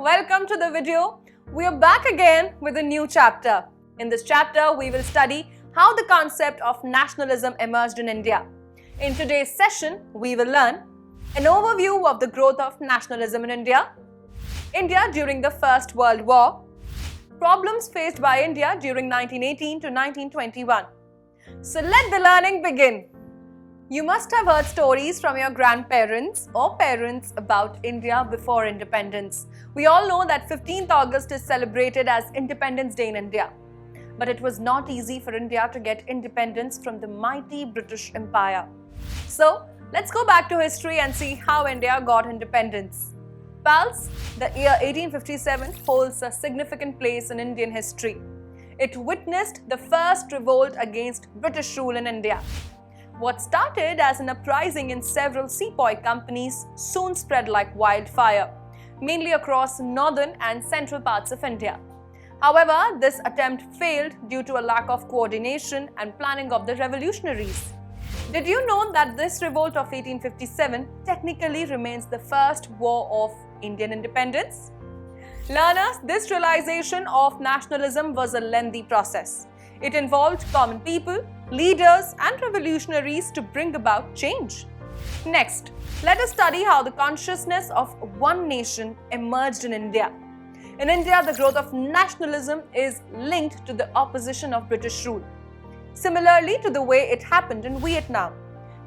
welcome to the video. We are back again with a new chapter. In this chapter, we will study how the concept of nationalism emerged in India. In today's session, we will learn an overview of the growth of nationalism in India, India during the First World War, problems faced by India during 1918 to 1921. So let the learning begin. You must have heard stories from your grandparents or parents about India before independence. We all know that 15th August is celebrated as Independence Day in India. But it was not easy for India to get independence from the mighty British Empire. So, let's go back to history and see how India got independence. Pals, the year 1857 holds a significant place in Indian history. It witnessed the first revolt against British rule in India. What started as an uprising in several sepoy companies soon spread like wildfire, mainly across northern and central parts of India. However, this attempt failed due to a lack of coordination and planning of the revolutionaries. Did you know that this revolt of 1857 technically remains the first war of Indian independence? Learners, this realization of nationalism was a lengthy process. It involved common people, leaders and revolutionaries to bring about change. Next, let us study how the consciousness of one nation emerged in India. In India, the growth of nationalism is linked to the opposition of British rule. Similarly to the way it happened in Vietnam,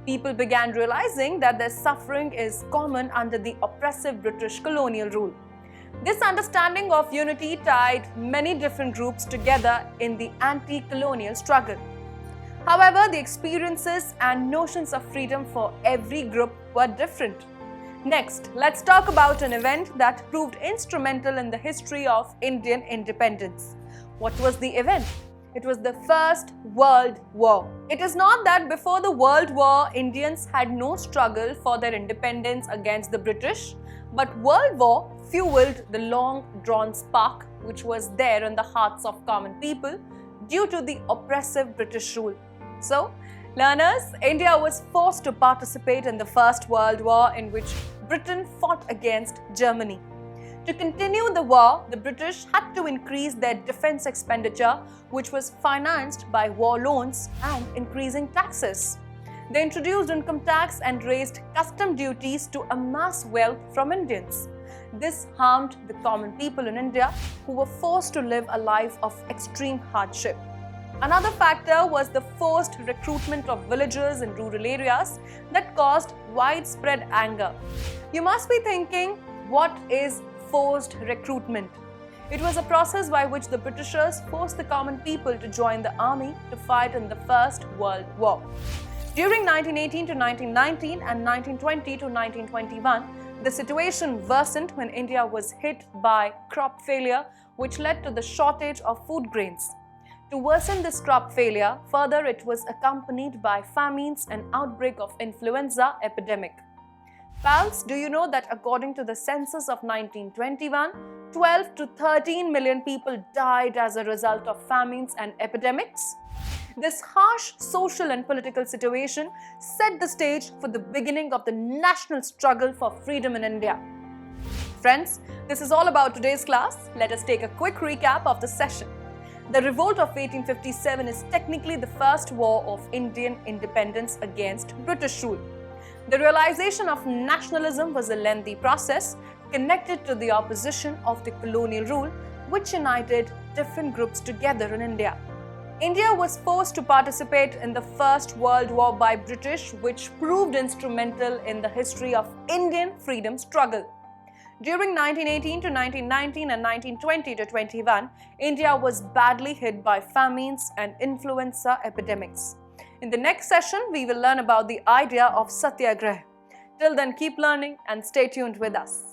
people began realizing that their suffering is common under the oppressive British colonial rule. This understanding of unity tied many different groups together in the anti-colonial struggle. However, the experiences and notions of freedom for every group were different. Next, let's talk about an event that proved instrumental in the history of Indian independence. What was the event? It was the First World War. It is not that before the World War, Indians had no struggle for their independence against the British, but World War fueled the long-drawn spark which was there in the hearts of common people due to the oppressive British rule. So, learners, India was forced to participate in the First World War in which Britain fought against Germany. To continue the war, the British had to increase their defense expenditure, which was financed by war loans and increasing taxes. They introduced income tax and raised custom duties to amass wealth from Indians. This harmed the common people in India who were forced to live a life of extreme hardship. Another factor was the forced recruitment of villagers in rural areas that caused widespread anger. You must be thinking, what is forced recruitment? It was a process by which the Britishers forced the common people to join the army to fight in the First World War. During 1918 to 1919 and 1920 to 1921, the situation worsened when India was hit by crop failure, which led to the shortage of food grains. To worsen this crop failure, further it was accompanied by famines and outbreak of influenza epidemic. Pals, do you know that according to the census of 1921, 12 to 13 million people died as a result of famines and epidemics? This harsh social and political situation set the stage for the beginning of the national struggle for freedom in India. Friends, this is all about today's class. Let us take a quick recap of the session. The revolt of 1857 is technically the first war of Indian independence against British rule. The realization of nationalism was a lengthy process connected to the opposition of the colonial rule, which united different groups together in India. India was forced to participate in the First World War by British, which proved instrumental in the history of Indian freedom struggle. During 1918 to 1919 and 1920 to 21, India was badly hit by famines and influenza epidemics. In the next session, we will learn about the idea of Satyagraha. Till then, keep learning and stay tuned with us.